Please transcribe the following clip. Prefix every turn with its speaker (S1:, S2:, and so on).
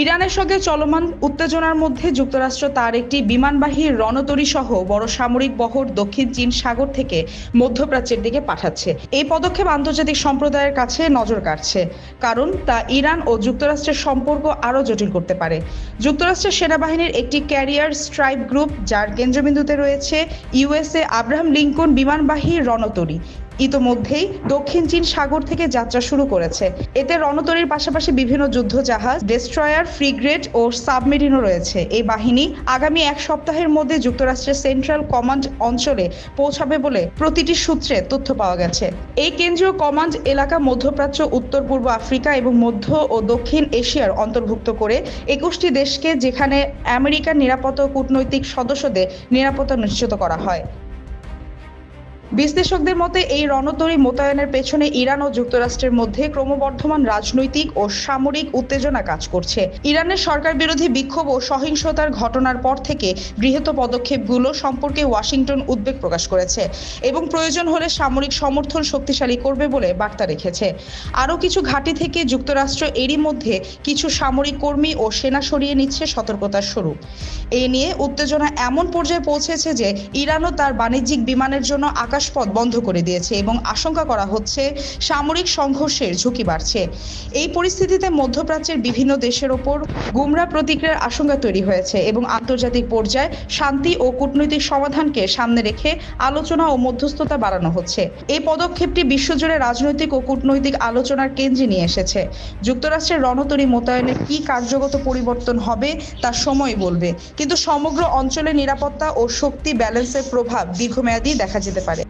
S1: ইরানের সঙ্গে চলমান উত্তেজনার মধ্যে যুক্তরাষ্ট্র তার একটি বিমানবাহী রণতরী সহ বড় সামরিক বহর দক্ষিণ চীন সাগর থেকে মধ্যপ্রাচ্যের দিকে পাঠাচ্ছে। এই পদক্ষেপ আন্তর্জাতিক সম্প্রদায়ের কাছে নজর কাড়ছে, কারণ তা ইরান ও যুক্তরাষ্ট্রের সম্পর্ক আরও জটিল করতে পারে। যুক্তরাষ্ট্রের সেনাবাহিনীর একটি ক্যারিয়ার স্ট্রাইক গ্রুপ, যার কেন্দ্রবিন্দুতে রয়েছে ইউএসএ আব্রাহাম লিঙ্কন বিমানবাহী রণতরী, ইতোমধ্যেই দক্ষিণ চীন সাগর থেকে যাত্রা শুরু করেছে। এতে রণতরীর পাশাপাশি বিভিন্ন যুদ্ধ জাহাজ, ডেস্ট্রয়ার, ফ্রিগেট ও সাবমেরিনও রয়েছে। এই বাহিনী আগামী এক সপ্তাহের মধ্যে যুক্তরাষ্ট্রের সেন্ট্রাল কমান্ড অঞ্চলে পৌঁছাবে বলে প্রতিটি সূত্রে তথ্য পাওয়া গেছে। এই কেন্দ্রীয় কমান্ড এলাকা মধ্যপ্রাচ্য, উত্তর পূর্ব আফ্রিকা এবং মধ্য ও দক্ষিণ এশিয়ার অন্তর্ভুক্ত করে 21টি দেশকে, যেখানে আমেরিকার নিরাপত্তা ও কূটনৈতিক সদস্যদের নিরাপত্তা নিশ্চিত করা হয়। বিশ্লেষকদের মতে এই রণতরী মোতায়েনের পেছনে ইরান ও যুক্তরাষ্ট্রের মধ্যে ক্রমবর্ধমান রাজনৈতিক ও সামরিক উত্তেজনা কাজ করছে। ইরানের সরকার বিরোধী বিক্ষোভ ও সহিংসতার ঘটনার পর থেকে গৃহীত পদক্ষেপগুলো সম্পর্কে ওয়াশিংটন উদ্বেগ প্রকাশ করেছে এবং প্রয়োজন হলে সামরিক সমর্থন শক্তিশালী করবে বলে বার্তা রেখেছে। আরও কিছু ঘাঁটি থেকে যুক্তরাষ্ট্র এরই মধ্যে কিছু সামরিক কর্মী ও সেনা সরিয়ে নিচ্ছে সতর্কতার স্বরূপ। এ নিয়ে উত্তেজনা এমন পর্যায়ে পৌঁছেছে যে ইরানও তার বাণিজ্যিক বিমানের জন্য আকাশপথ বন্ধ করে দিয়েছে এবং আশঙ্কা করা হচ্ছে সামরিক সংঘর্ষের ঝুঁকি বাড়ছে। এই পরিস্থিতিতে মধ্যপ্রাচ্যের বিভিন্ন দেশের ওপর গুমরা প্রতিক্রিয়ার আশঙ্কা তৈরি হয়েছে এবং আন্তর্জাতিক পর্যায়ে শান্তি ও কূটনৈতিক সমাধানকে সামনে রেখে আলোচনা ও মধ্যস্থতা বাড়ানো হচ্ছে। এই পদক্ষেপটি বিশ্বজুড়ে রাজনৈতিক ও কূটনৈতিক আলোচনার কেন্দ্রে নিয়ে এসেছে। যুক্তরাষ্ট্রের রণতরী মোতায়েনে কি কার্যগত পরিবর্তন হবে তা সময় বলবে, কিন্তু সমগ্র অঞ্চলে নিরাপত্তা ও শক্তি ব্যালেন্সের প্রভাব দীর্ঘমেয়াদী দেখা যেতে পারে।